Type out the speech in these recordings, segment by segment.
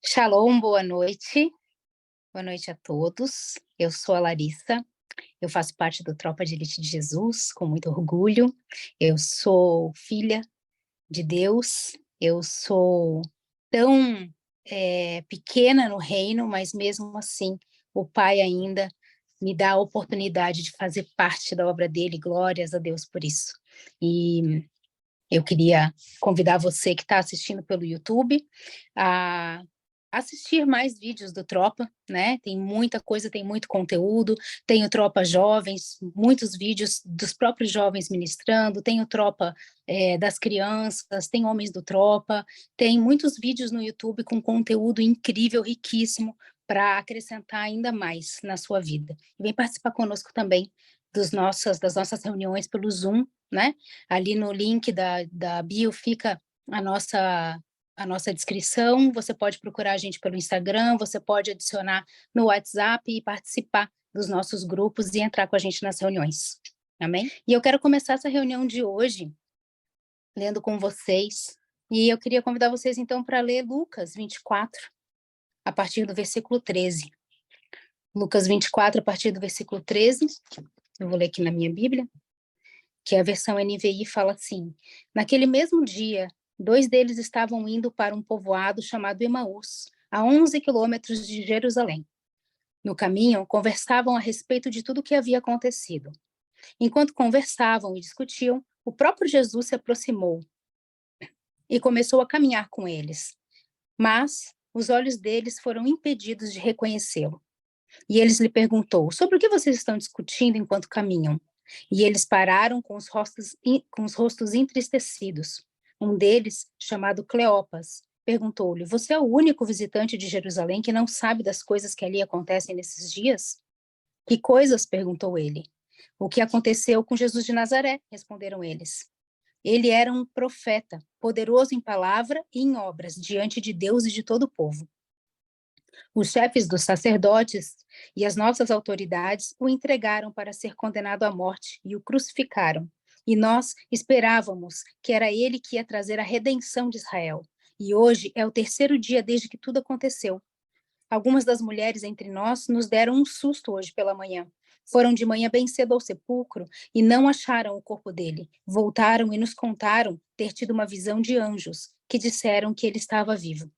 Shalom, boa noite. Boa noite a todos. Eu sou a Larissa, eu faço parte do Tropa de Elite de Jesus, com muito orgulho. Eu sou filha de Deus, eu sou tão pequena no reino, mas mesmo assim, o Pai ainda me dá a oportunidade de fazer parte da obra dele, glórias a Deus por isso. E eu queria convidar você que está assistindo pelo YouTube a assistir mais vídeos do Tropa, né? Tem muita coisa, tem muito conteúdo, tem o Tropa Jovens, muitos vídeos dos próprios jovens ministrando, tem o Tropa das crianças, tem Homens do Tropa, tem muitos vídeos no YouTube com conteúdo incrível, riquíssimo, para acrescentar ainda mais na sua vida. Vem participar conosco também das nossas reuniões pelo Zoom, né? Ali no link da bio fica a nossa descrição, você pode procurar a gente pelo Instagram, você pode adicionar no WhatsApp e participar dos nossos grupos e entrar com a gente nas reuniões, amém? E eu quero começar essa reunião de hoje lendo com vocês, e eu queria convidar vocês então para ler Lucas 24, a partir do versículo 13. Lucas 24, a partir do versículo 13, eu vou ler aqui na minha Bíblia, que a versão NVI fala assim: naquele mesmo dia, 2 deles estavam indo para um povoado chamado Emaús, a 11 quilômetros de Jerusalém. No caminho, conversavam a respeito de tudo o que havia acontecido. Enquanto conversavam e discutiam, o próprio Jesus se aproximou e começou a caminhar com eles. Mas os olhos deles foram impedidos de reconhecê-lo. E eles lhe perguntou: sobre o que vocês estão discutindo enquanto caminham? E eles pararam com os rostos entristecidos. Um deles, chamado Cleopas, perguntou-lhe: você é o único visitante de Jerusalém que não sabe das coisas que ali acontecem nesses dias? Que coisas? Perguntou ele. O que aconteceu com Jesus de Nazaré? Responderam eles. Ele era um profeta, poderoso em palavra e em obras, diante de Deus e de todo o povo. Os chefes dos sacerdotes e as nossas autoridades o entregaram para ser condenado à morte e o crucificaram. E nós esperávamos que era ele que ia trazer a redenção de Israel. E hoje é o 3º dia desde que tudo aconteceu. Algumas das mulheres entre nós nos deram um susto hoje pela manhã. Foram de manhã bem cedo ao sepulcro e não acharam o corpo dele. Voltaram e nos contaram ter tido uma visão de anjos que disseram que ele estava vivo.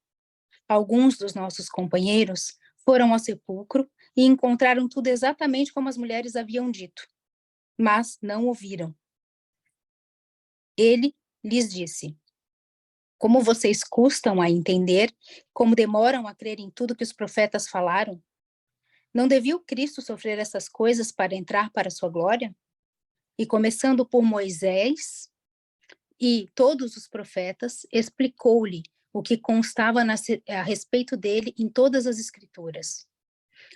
Alguns dos nossos companheiros foram ao sepulcro e encontraram tudo exatamente como as mulheres haviam dito, mas não ouviram. Ele lhes disse: como vocês custam a entender, como demoram a crer em tudo que os profetas falaram? Não devia o Cristo sofrer essas coisas para entrar para a sua glória? E começando por Moisés e todos os profetas, explicou-lhe o que constava a respeito dele em todas as escrituras.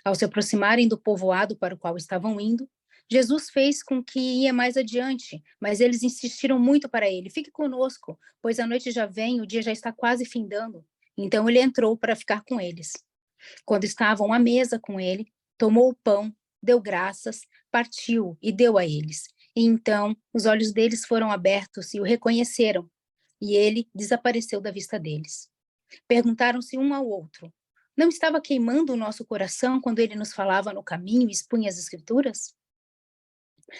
Ao se aproximarem do povoado para o qual estavam indo, Jesus fez com que ia mais adiante, mas eles insistiram muito para ele: fique conosco, pois a noite já vem, o dia já está quase findando. Então ele entrou para ficar com eles. Quando estavam à mesa com ele, tomou o pão, deu graças, partiu e deu a eles. E então os olhos deles foram abertos e o reconheceram, e ele desapareceu da vista deles. Perguntaram-se um ao outro: não estava queimando o nosso coração quando ele nos falava no caminho e expunha as escrituras?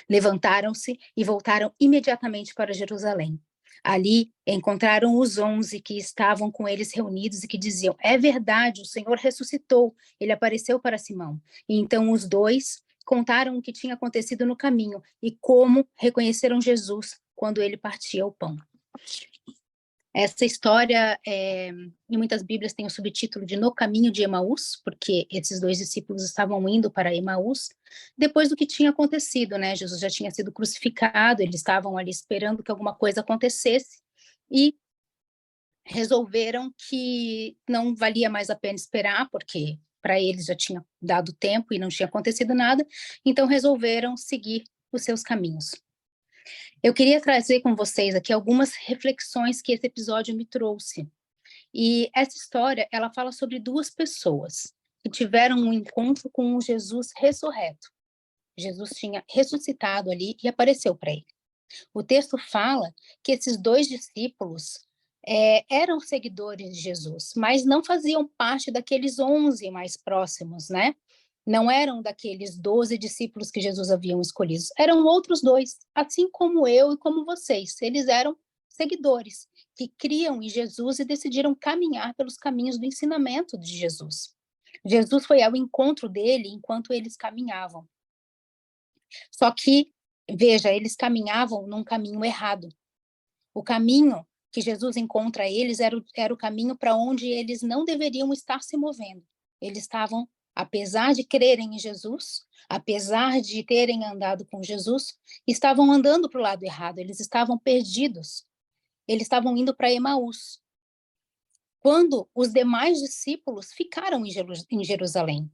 Levantaram-se e voltaram imediatamente para Jerusalém. Ali encontraram os 11 que estavam com eles reunidos e que diziam: é verdade, o Senhor ressuscitou, ele apareceu para Simão. E então os 2 contaram o que tinha acontecido no caminho e como reconheceram Jesus quando ele partia o pão. Essa história, em muitas Bíblias, tem o subtítulo de No Caminho de Emaús, porque esses 2 discípulos estavam indo para Emaús, depois do que tinha acontecido, né? Jesus já tinha sido crucificado, eles estavam ali esperando que alguma coisa acontecesse, e resolveram que não valia mais a pena esperar, porque para eles já tinha dado tempo e não tinha acontecido nada, então resolveram seguir os seus caminhos. Eu queria trazer com vocês aqui algumas reflexões que esse episódio me trouxe, E essa história, ela fala sobre duas pessoas que tiveram um encontro com um Jesus ressurreto. Jesus tinha ressuscitado ali e apareceu para ele. O texto fala que esses dois discípulos eram seguidores de Jesus, mas não faziam parte daqueles 11 mais próximos, né? Não eram daqueles 12 discípulos que Jesus havia escolhido, eram outros dois, assim como eu e como vocês. Eles eram seguidores que criam em Jesus e decidiram caminhar pelos caminhos do ensinamento de Jesus. Jesus foi ao encontro dele enquanto eles caminhavam. Só que, veja, eles caminhavam num caminho errado. O caminho que Jesus encontra eles era o caminho para onde eles não deveriam estar se movendo. Eles estavam, apesar de crerem em Jesus, apesar de terem andado com Jesus, estavam andando para o lado errado, eles estavam perdidos. Eles estavam indo para Emaús. Quando os demais discípulos ficaram em Jerusalém,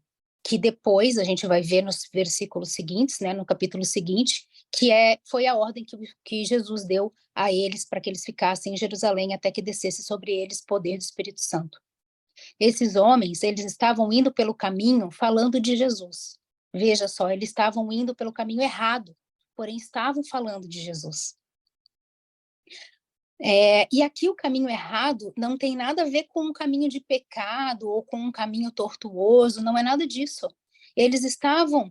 que depois a gente vai ver nos versículos seguintes, né, no capítulo seguinte, foi a ordem que Jesus deu a eles para que eles ficassem em Jerusalém até que descesse sobre eles poder do Espírito Santo. Esses homens, eles estavam indo pelo caminho falando de Jesus. Veja só, eles estavam indo pelo caminho errado, porém estavam falando de Jesus. E aqui o caminho errado não tem nada a ver com um caminho de pecado ou com um caminho tortuoso, não é nada disso. Eles estavam,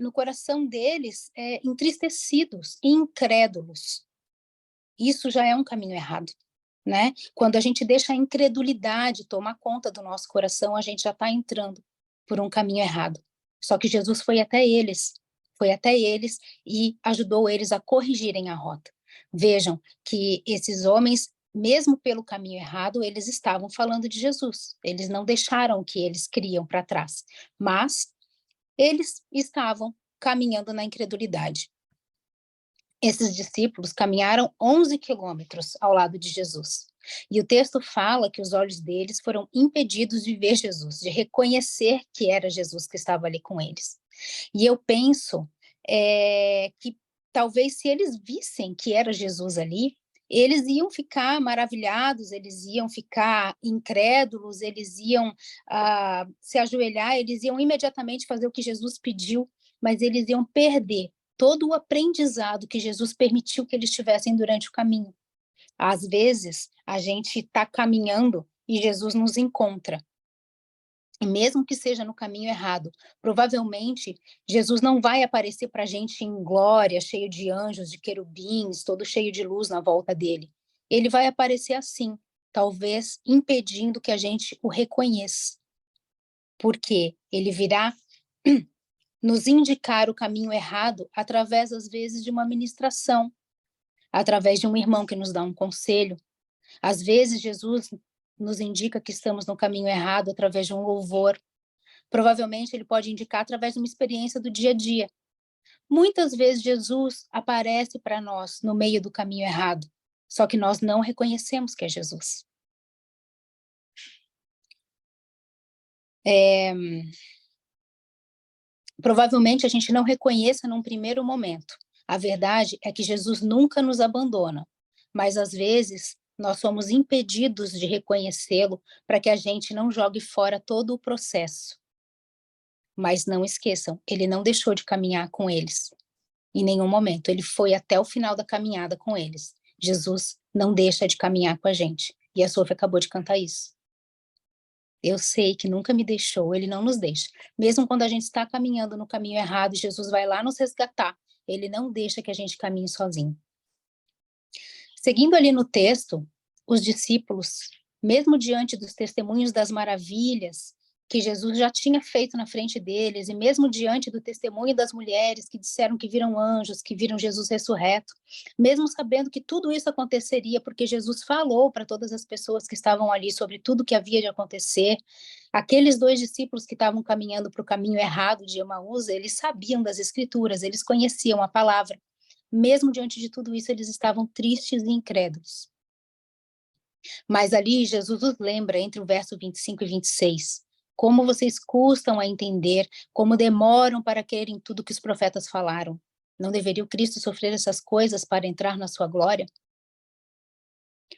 no coração deles, entristecidos e incrédulos. Isso já é um caminho errado, né? Quando a gente deixa a incredulidade tomar conta do nosso coração, a gente já está entrando por um caminho errado. Só que Jesus foi até eles e ajudou eles a corrigirem a rota. Vejam que esses homens, mesmo pelo caminho errado, eles estavam falando de Jesus. Eles não deixaram o que eles criam para trás, mas eles estavam caminhando na incredulidade. Esses discípulos caminharam 11 quilômetros ao lado de Jesus. E o texto fala que os olhos deles foram impedidos de ver Jesus, de reconhecer que era Jesus que estava ali com eles. E eu penso que talvez se eles vissem que era Jesus ali, eles iam ficar maravilhados, eles iam ficar incrédulos, eles iam se ajoelhar, eles iam imediatamente fazer o que Jesus pediu, mas eles iam perder todo o aprendizado que Jesus permitiu que eles tivessem durante o caminho. Às vezes, a gente está caminhando e Jesus nos encontra. E mesmo que seja no caminho errado, provavelmente Jesus não vai aparecer para a gente em glória, cheio de anjos, de querubins, todo cheio de luz na volta dele. Ele vai aparecer assim, talvez impedindo que a gente o reconheça. Porque ele virá nos indicar o caminho errado através, às vezes, de uma ministração, através de um irmão que nos dá um conselho. Às vezes, Jesus nos indica que estamos no caminho errado através de um louvor. Provavelmente, ele pode indicar através de uma experiência do dia a dia. Muitas vezes, Jesus aparece para nós no meio do caminho errado, só que nós não reconhecemos que é Jesus. Provavelmente, a gente não reconheça num primeiro momento. A verdade é que Jesus nunca nos abandona, mas às vezes nós somos impedidos de reconhecê-lo para que a gente não jogue fora todo o processo. Mas não esqueçam, ele não deixou de caminhar com eles. Em nenhum momento, ele foi até o final da caminhada com eles. Jesus não deixa de caminhar com a gente. E a Sofia acabou de cantar isso. Eu sei que nunca me deixou, ele não nos deixa. Mesmo quando a gente está caminhando no caminho errado, Jesus vai lá nos resgatar. Ele não deixa que a gente caminhe sozinho. Seguindo ali no texto, os discípulos, mesmo diante dos testemunhos das maravilhas que Jesus já tinha feito na frente deles, e mesmo diante do testemunho das mulheres que disseram que viram anjos, que viram Jesus ressurreto, mesmo sabendo que tudo isso aconteceria porque Jesus falou para todas as pessoas que estavam ali sobre tudo que havia de acontecer, aqueles dois discípulos que estavam caminhando para o caminho errado de Emaús, eles sabiam das escrituras, eles conheciam a palavra. Mesmo diante de tudo isso, eles estavam tristes e incrédulos. Mas ali Jesus os lembra, entre o verso 25 e 26, como vocês custam a entender, como demoram para crer em tudo que os profetas falaram. Não deveria o Cristo sofrer essas coisas para entrar na sua glória?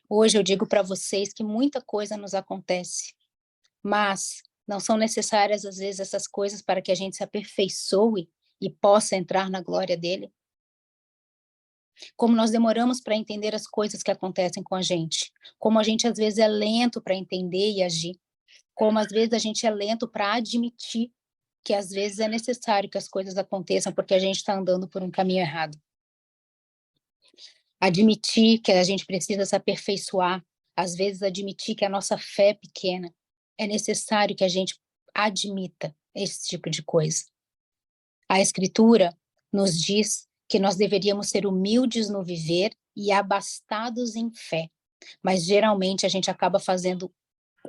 Hoje eu digo para vocês que muita coisa nos acontece, mas não são necessárias, às vezes, essas coisas para que a gente se aperfeiçoe e possa entrar na glória dele. Como nós demoramos para entender as coisas que acontecem com a gente, como a gente às vezes é lento para entender e agir, como às vezes a gente é lento para admitir que às vezes é necessário que as coisas aconteçam porque a gente está andando por um caminho errado. Admitir que a gente precisa se aperfeiçoar, às vezes admitir que a nossa fé é pequena, é necessário que a gente admita esse tipo de coisa. A Escritura nos diz que nós deveríamos ser humildes no viver e abastados em fé, mas geralmente a gente acaba fazendo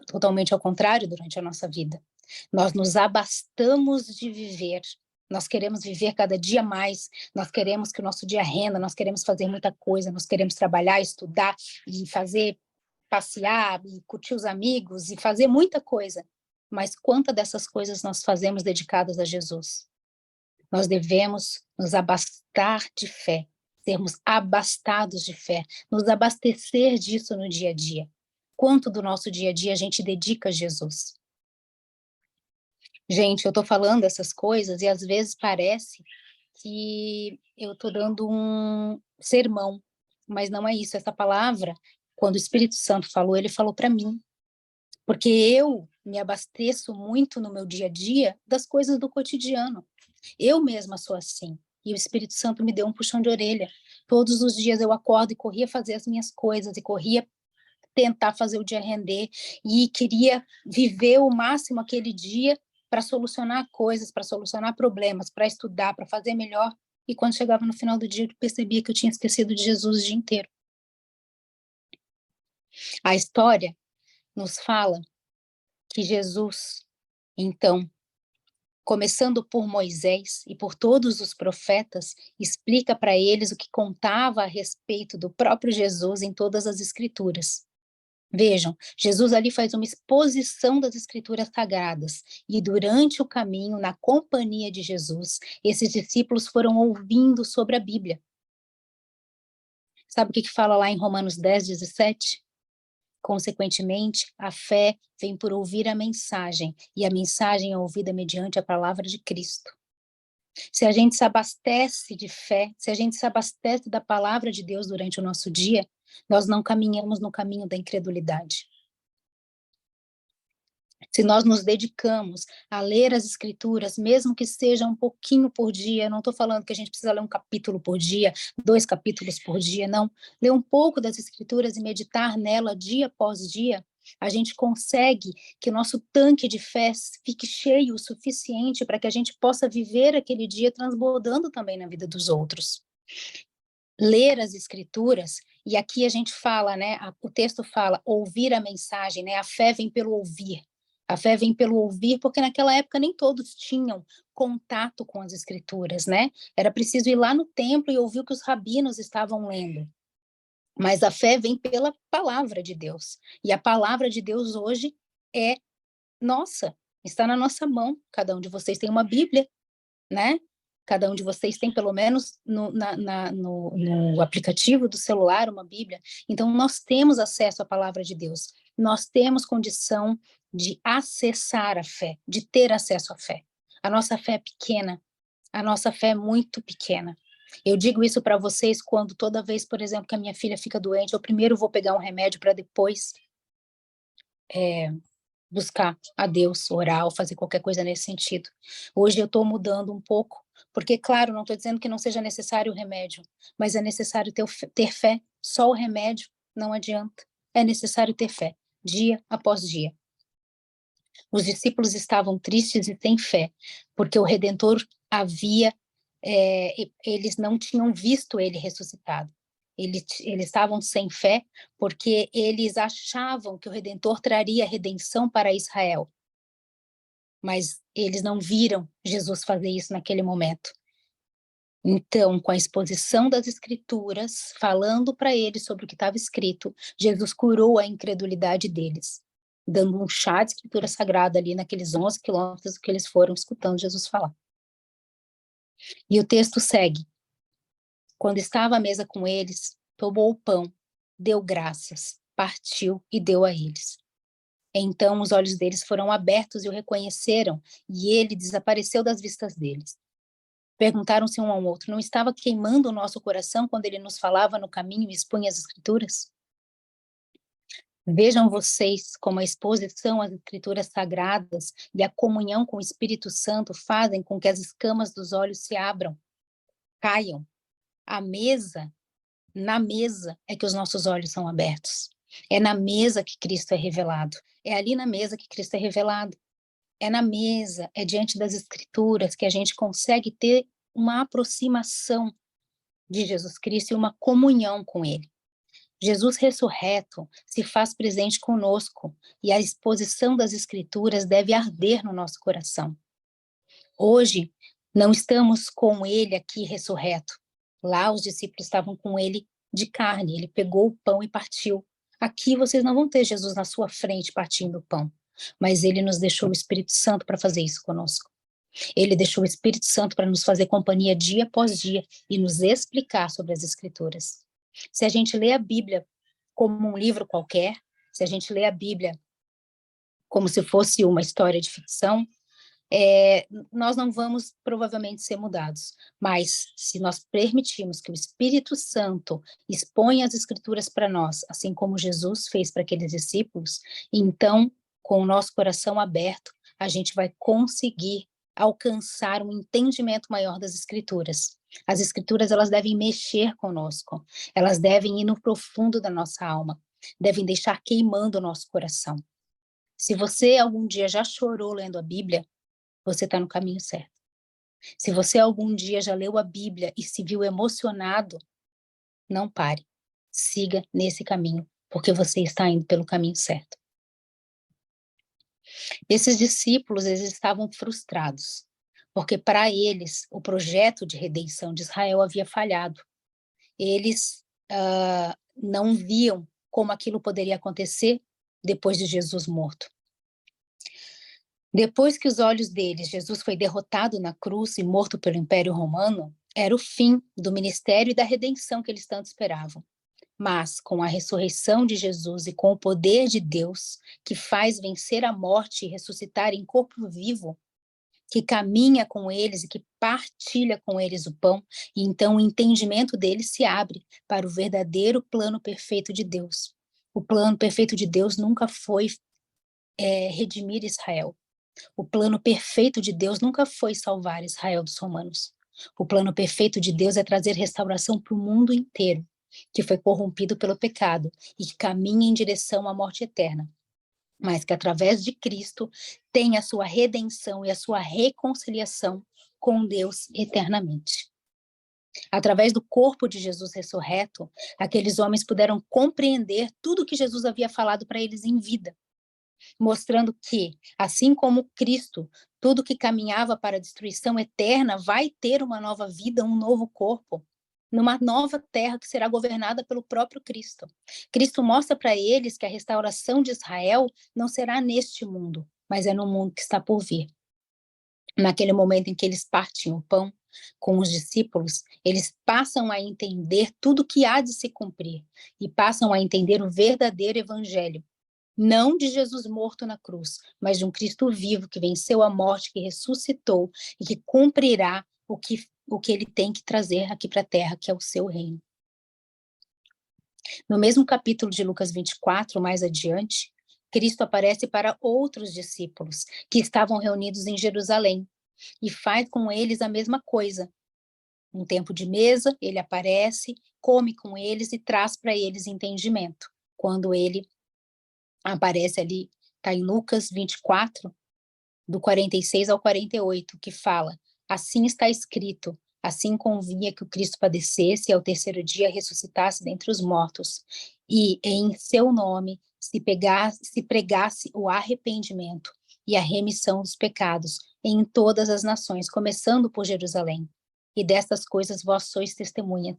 totalmente ao contrário durante a nossa vida. Nós nos abastamos de viver, nós queremos viver cada dia mais, nós queremos que o nosso dia renda, nós queremos fazer muita coisa, nós queremos trabalhar, estudar e fazer, passear e curtir os amigos e fazer muita coisa. Mas quantas dessas coisas nós fazemos dedicadas a Jesus? Nós devemos nos abastar de fé, sermos abastados de fé, nos abastecer disso no dia a dia. Quanto do nosso dia a dia a gente dedica a Jesus? Gente, eu estou falando essas coisas e às vezes parece que eu estou dando um sermão, mas não é isso. Essa palavra, quando o Espírito Santo falou, ele falou para mim, porque eu me abasteço muito no meu dia a dia das coisas do cotidiano. Eu mesma sou assim. E o Espírito Santo me deu um puxão de orelha. Todos os dias eu acordo e corria fazer as minhas coisas, e corria tentar fazer o dia render, e queria viver o máximo aquele dia para solucionar coisas, para solucionar problemas, para estudar, para fazer melhor. E quando chegava no final do dia, eu percebia que eu tinha esquecido de Jesus o dia inteiro. A história nos fala que Jesus, então, começando por Moisés e por todos os profetas, explica para eles o que contava a respeito do próprio Jesus em todas as escrituras. Vejam, Jesus ali faz uma exposição das escrituras sagradas, e durante o caminho, na companhia de Jesus, esses discípulos foram ouvindo sobre a Bíblia. Sabe o que fala lá em Romanos 10:17? Consequentemente, a fé vem por ouvir a mensagem, e a mensagem é ouvida mediante a palavra de Cristo. Se a gente se abastece de fé, se a gente se abastece da palavra de Deus durante o nosso dia, nós não caminhamos no caminho da incredulidade. Se nós nos dedicamos a ler as escrituras, mesmo que seja um pouquinho por dia, não estou falando que a gente precisa ler um capítulo por dia, 2 capítulos por dia, não. Ler um pouco das escrituras e meditar nela dia após dia, a gente consegue que o nosso tanque de fé fique cheio o suficiente para que a gente possa viver aquele dia transbordando também na vida dos outros. Ler as escrituras, e aqui a gente fala, né, o texto fala, ouvir a mensagem, né, a fé vem pelo ouvir. A fé vem pelo ouvir, porque naquela época nem todos tinham contato com as escrituras, né? Era preciso ir lá no templo e ouvir o que os rabinos estavam lendo. Mas a fé vem pela palavra de Deus. E a palavra de Deus hoje é nossa, está na nossa mão. Cada um de vocês tem uma Bíblia, né? Cada um de vocês tem, pelo menos no aplicativo do celular, uma Bíblia. Então, nós temos acesso à palavra de Deus. Nós temos condição de acessar a fé, de ter acesso à fé. A nossa fé é pequena, a nossa fé é muito pequena. Eu digo isso para vocês quando toda vez, por exemplo, que a minha filha fica doente, eu primeiro vou pegar um remédio para depois buscar a Deus, orar ou fazer qualquer coisa nesse sentido. Hoje eu estou mudando um pouco, porque, claro, não estou dizendo que não seja necessário o remédio, mas é necessário ter fé. Só o remédio não adianta. É necessário ter fé, dia após dia. Os discípulos estavam tristes e sem fé, porque o Redentor havia, eles não tinham visto ele ressuscitado. Eles estavam sem fé porque eles achavam que o Redentor traria redenção para Israel, mas eles não viram Jesus fazer isso naquele momento. Então, com a exposição das Escrituras, falando para eles sobre o que estava escrito, Jesus curou a incredulidade deles, dando um chá de Escritura Sagrada ali naqueles 11 quilômetros que eles foram escutando Jesus falar. E o texto segue. Quando estava à mesa com eles, tomou o pão deu graças, partiu e deu a eles. Então os olhos deles foram abertos e o reconheceram, e ele desapareceu das vistas deles. Perguntaram-se um ao outro: não estava queimando o nosso coração quando ele nos falava no caminho e expunha as escrituras? Vejam vocês como a exposição às escrituras sagradas e a comunhão com o Espírito Santo fazem com que as escamas dos olhos se abram, caiam. A mesa, na mesa é que os nossos olhos são abertos. É na mesa que Cristo é revelado. É ali na mesa que Cristo é revelado. É na mesa, é diante das escrituras que a gente consegue ter uma aproximação de Jesus Cristo e uma comunhão com ele. Jesus ressurreto se faz presente conosco e a exposição das escrituras deve arder no nosso coração. Hoje, não estamos com ele aqui ressurreto. Lá os discípulos estavam com ele de carne, ele pegou o pão e partiu. Aqui vocês não vão ter Jesus na sua frente partindo o pão, mas ele nos deixou o Espírito Santo para fazer isso conosco. Ele deixou o Espírito Santo para nos fazer companhia dia após dia e nos explicar sobre as escrituras. Se a gente lê a Bíblia como um livro qualquer, se a gente lê a Bíblia como se fosse uma história de ficção, nós não vamos provavelmente ser mudados. Mas se nós permitirmos que o Espírito Santo exponha as escrituras para nós, assim como Jesus fez para aqueles discípulos, então, com o nosso coração aberto, a gente vai conseguir alcançar um entendimento maior das escrituras. As escrituras, elas devem mexer conosco, elas devem ir no profundo da nossa alma, devem deixar queimando o nosso coração. Se você algum dia já chorou lendo a Bíblia, você está no caminho certo. Se você algum dia já leu a Bíblia e se viu emocionado, não pare. Siga nesse caminho, porque você está indo pelo caminho certo. Esses discípulos, eles estavam frustrados, porque para eles o projeto de redenção de Israel havia falhado. Eles não viam como aquilo poderia acontecer depois de Jesus morto. Depois que os olhos deles, Jesus foi derrotado na cruz e morto pelo Império Romano, era o fim do ministério e da redenção que eles tanto esperavam. Mas, com a ressurreição de Jesus e com o poder de Deus, que faz vencer a morte e ressuscitar em corpo vivo, que caminha com eles e que partilha com eles o pão, e então o entendimento deles se abre para o verdadeiro plano perfeito de Deus. O plano perfeito de Deus nunca foi redimir Israel. O plano perfeito de Deus nunca foi salvar Israel dos romanos. O plano perfeito de Deus é trazer restauração para o mundo inteiro, que foi corrompido pelo pecado e que caminha em direção à morte eterna, mas que através de Cristo tem a sua redenção e a sua reconciliação com Deus eternamente. Através do corpo de Jesus ressurreto, aqueles homens puderam compreender tudo que Jesus havia falado para eles em vida, mostrando que, assim como Cristo, tudo que caminhava para a destruição eterna vai ter uma nova vida, um novo corpo, numa nova terra que será governada pelo próprio Cristo. Cristo mostra para eles que a restauração de Israel não será neste mundo, mas é no mundo que está por vir. Naquele momento em que eles partem o pão com os discípulos, eles passam a entender tudo que há de se cumprir e passam a entender o verdadeiro evangelho, não de Jesus morto na cruz, mas de um Cristo vivo que venceu a morte, que ressuscitou e que cumprirá o que ele tem que trazer aqui para a terra, que é o seu reino. No mesmo capítulo de Lucas 24, mais adiante, Cristo aparece para outros discípulos que estavam reunidos em Jerusalém e faz com eles a mesma coisa. Um tempo de mesa, ele aparece, come com eles e traz para eles entendimento. Quando ele aparece ali, está em Lucas 24, do 46 ao 48, que fala: assim está escrito, assim convinha que o Cristo padecesse e ao terceiro dia ressuscitasse dentre os mortos, e em seu nome se pregasse o arrependimento e a remissão dos pecados em todas as nações, começando por Jerusalém. E destas coisas vós sois testemunhas.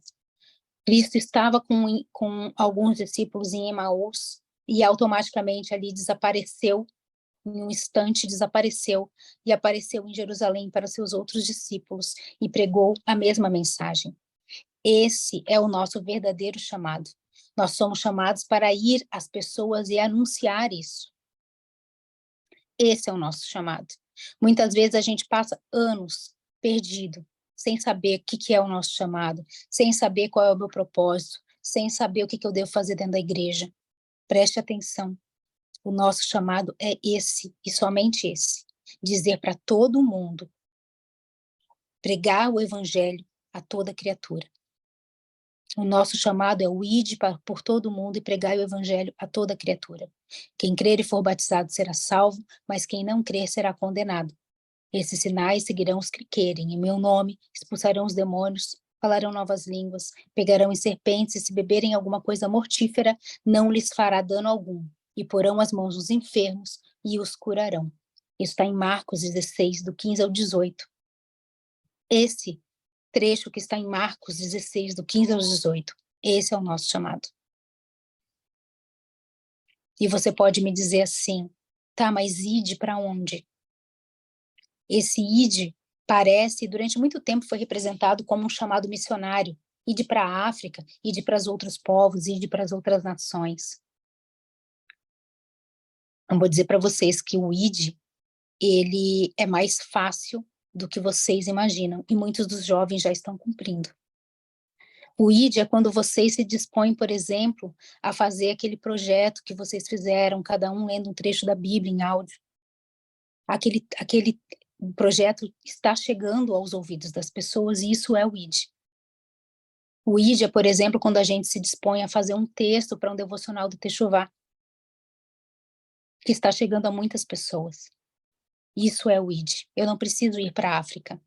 Cristo estava com alguns discípulos em Emaús, e automaticamente ali desapareceu, em um instante desapareceu, e apareceu em Jerusalém para seus outros discípulos, e pregou a mesma mensagem. Esse é o nosso verdadeiro chamado. Nós somos chamados para ir às pessoas e anunciar isso. Esse é o nosso chamado. Muitas vezes a gente passa anos perdido, sem saber o que é o nosso chamado, sem saber qual é o meu propósito, sem saber o que eu devo fazer dentro da igreja. Preste atenção. O nosso chamado é esse, e somente esse. Dizer para todo mundo, pregar o evangelho a toda criatura. O nosso chamado é o ide por todo mundo e pregar o evangelho a toda criatura. Quem crer e for batizado será salvo, mas quem não crer será condenado. Esses sinais seguirão os que crerem. Em meu nome expulsarão os demônios, falarão novas línguas, pegarão em serpentes e se beberem alguma coisa mortífera, não lhes fará dano algum. E porão as mãos nos enfermos e os curarão. Isso está em Marcos 16, do 15 ao 18. Esse trecho que está em Marcos 16, do 15 ao 18. Esse é o nosso chamado. E você pode me dizer assim, tá, mas ide para onde? Esse ide parece, durante muito tempo foi representado como um chamado missionário. Ide para a África, ide para os outros povos, ide para as outras nações. Eu vou dizer para vocês que o ide, ele é mais fácil do que vocês imaginam, e muitos dos jovens já estão cumprindo. O ID é quando vocês se dispõem, por exemplo, a fazer aquele projeto que vocês fizeram, cada um lendo um trecho da Bíblia em áudio. Aquele projeto está chegando aos ouvidos das pessoas e isso é o ID. O ID é, por exemplo, quando a gente se dispõe a fazer um texto para um devocional do Techuvá, que está chegando a muitas pessoas. Isso é o ID. Eu não preciso ir para a África.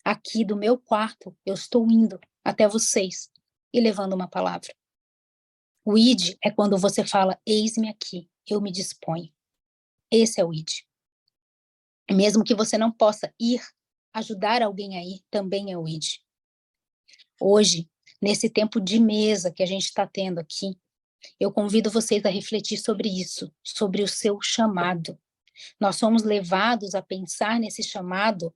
Aqui do meu quarto, eu estou indo até vocês e levando uma palavra. O id é quando você fala, eis-me aqui, eu me disponho. Esse é o id. Mesmo que você não possa ir, ajudar alguém a ir, também é o id. Hoje, nesse tempo de mesa que a gente está tendo aqui, eu convido vocês a refletir sobre isso, sobre o seu chamado. Nós somos levados a pensar nesse chamado,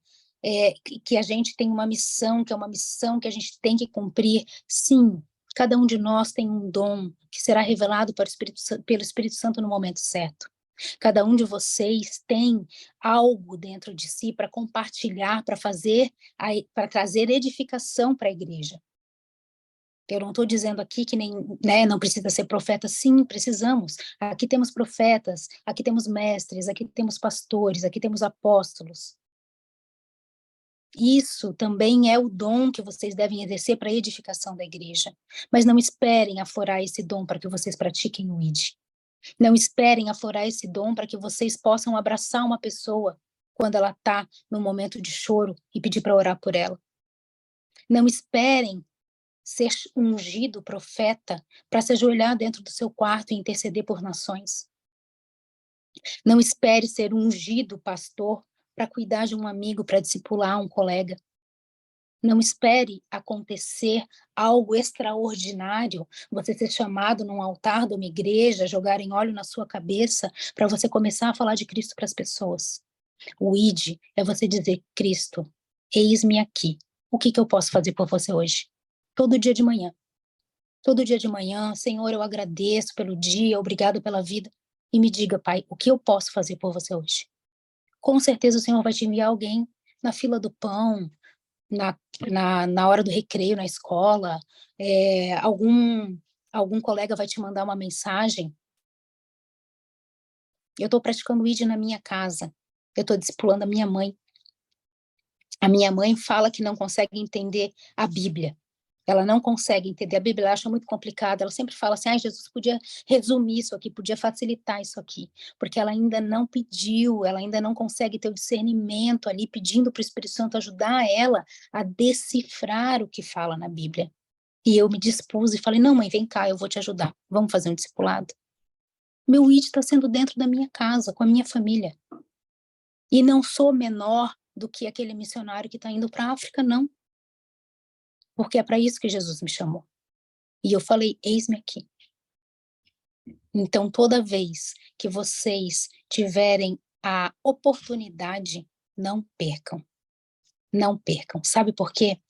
que a gente tem uma missão, que é uma missão que a gente tem que cumprir. Sim, cada um de nós tem um dom que será revelado pelo Espírito Santo no momento certo. Cada um de vocês tem algo dentro de si para compartilhar, para trazer edificação para a igreja. Eu não estou dizendo aqui que não precisa ser profeta, sim, precisamos. Aqui temos profetas, aqui temos mestres, aqui temos pastores, aqui temos apóstolos. Isso também é o dom que vocês devem exercer para a edificação da igreja. Mas não esperem aflorar esse dom para que vocês pratiquem o ID. Não esperem aflorar esse dom para que vocês possam abraçar uma pessoa quando ela está no momento de choro e pedir para orar por ela. Não esperem ser ungido profeta para se ajoelhar dentro do seu quarto e interceder por nações. Não espere ser ungido pastor para cuidar de um amigo, para discipular um colega. Não espere acontecer algo extraordinário, você ser chamado num altar de uma igreja, jogarem óleo na sua cabeça, para você começar a falar de Cristo para as pessoas. O ID é você dizer, Cristo, eis-me aqui. O que eu posso fazer por você hoje? Todo dia de manhã. Todo dia de manhã, Senhor, eu agradeço pelo dia, obrigado pela vida. E me diga, Pai, o que eu posso fazer por você hoje? Com certeza o Senhor vai te enviar alguém na fila do pão, na hora do recreio na escola, algum colega vai te mandar uma mensagem. Eu estou praticando o ID na minha casa, eu estou discipulando a minha mãe. A minha mãe fala que não consegue entender a Bíblia. Ela não consegue entender a Bíblia, ela acha muito complicada. Ela sempre fala assim, Jesus podia resumir isso aqui, podia facilitar isso aqui, porque ela ainda não pediu, ela ainda não consegue ter o discernimento ali, pedindo para o Espírito Santo ajudar ela a decifrar o que fala na Bíblia. E eu me dispus e falei, não, mãe, vem cá, eu vou te ajudar, vamos fazer um discipulado. Meu ID está sendo dentro da minha casa, com a minha família. E não sou menor do que aquele missionário que está indo para a África, não. Porque é para isso que Jesus me chamou. E eu falei, eis-me aqui. Então, toda vez que vocês tiverem a oportunidade, não percam. Não percam. Sabe por quê?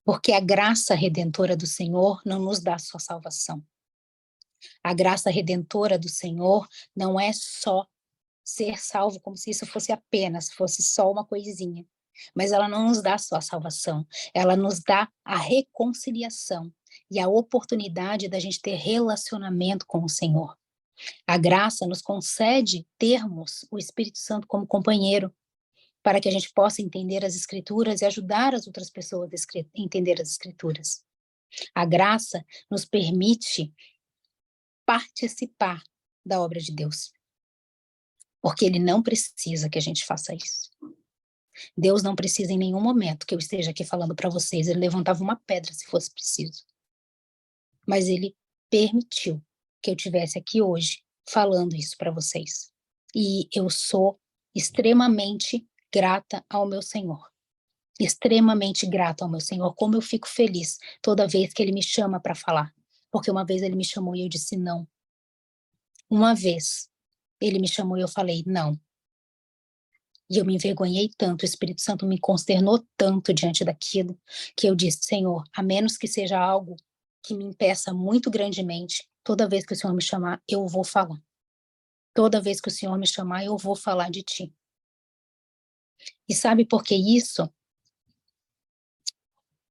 Porque a graça redentora do Senhor não nos dá só salvação. A graça redentora do Senhor não é só ser salvo como se isso fosse só uma coisinha. Mas ela não nos dá só a salvação, ela nos dá a reconciliação e a oportunidade da gente ter relacionamento com o Senhor. A graça nos concede termos o Espírito Santo como companheiro, para que a gente possa entender as Escrituras e ajudar as outras pessoas a entender as Escrituras. A graça nos permite participar da obra de Deus, porque Ele não precisa que a gente faça isso. Deus não precisa em nenhum momento que eu esteja aqui falando para vocês, Ele levantava uma pedra se fosse preciso. Mas Ele permitiu que eu estivesse aqui hoje falando isso para vocês. E eu sou extremamente grata ao meu Senhor. Extremamente grata ao meu Senhor. Como eu fico feliz toda vez que Ele me chama para falar. Porque uma vez Ele me chamou e eu disse não. Uma vez Ele me chamou e eu falei não. E eu me envergonhei tanto, o Espírito Santo me consternou tanto diante daquilo, que eu disse, Senhor, a menos que seja algo que me impeça muito grandemente, toda vez que o Senhor me chamar, eu vou falar. Toda vez que o Senhor me chamar, eu vou falar de ti. E sabe por que isso?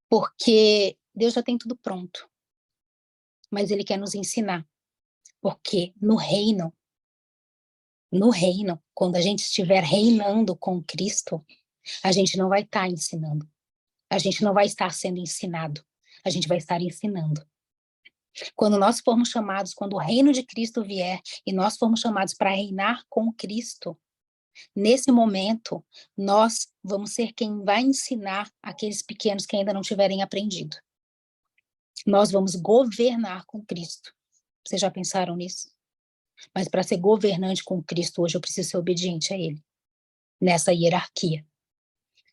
Porque Deus já tem tudo pronto. Mas Ele quer nos ensinar. Porque no reino, quando a gente estiver reinando com Cristo, a gente não vai estar ensinando. A gente não vai estar sendo ensinado. A gente vai estar ensinando. Quando nós formos chamados, quando o reino de Cristo vier e nós formos chamados para reinar com Cristo, nesse momento, nós vamos ser quem vai ensinar aqueles pequenos que ainda não tiverem aprendido. Nós vamos governar com Cristo. Vocês já pensaram nisso? Mas para ser governante com Cristo hoje, eu preciso ser obediente a Ele, nessa hierarquia.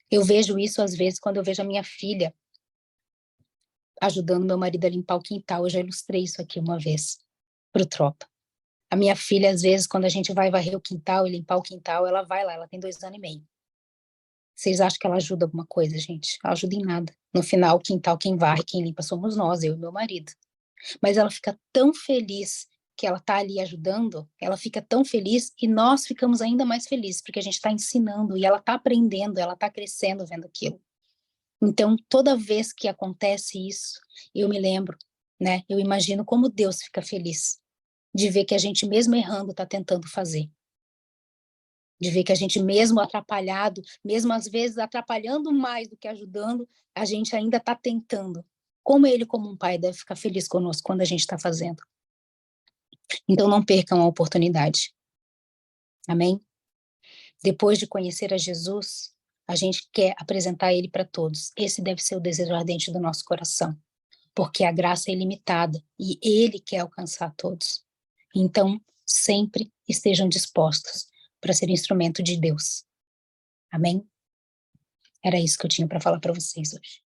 Eu vejo isso às vezes quando eu vejo a minha filha ajudando meu marido a limpar o quintal. Eu já ilustrei isso aqui uma vez para o Tropa. A minha filha, às vezes, quando a gente vai varrer o quintal e limpar o quintal, ela vai lá, ela tem 2 anos e meio. Vocês acham que ela ajuda alguma coisa, gente? Ela ajuda em nada. No final, o quintal, quem varre, quem limpa somos nós, eu e meu marido. Mas ela fica tão feliz que ela está ali ajudando, ela fica tão feliz e nós ficamos ainda mais felizes, porque a gente está ensinando e ela está aprendendo, ela está crescendo vendo aquilo. Então, toda vez que acontece isso, eu me lembro, né? Eu imagino como Deus fica feliz de ver que a gente, mesmo errando, está tentando fazer. De ver que a gente, mesmo atrapalhado, mesmo às vezes atrapalhando mais do que ajudando, a gente ainda está tentando. Como ele, como um pai, deve ficar feliz conosco quando a gente está fazendo. Então, não percam a oportunidade. Amém? Depois de conhecer a Jesus, a gente quer apresentar ele para todos. Esse deve ser o desejo ardente do nosso coração. Porque a graça é ilimitada e ele quer alcançar todos. Então, sempre estejam dispostos para ser instrumento de Deus. Amém? Era isso que eu tinha para falar para vocês hoje.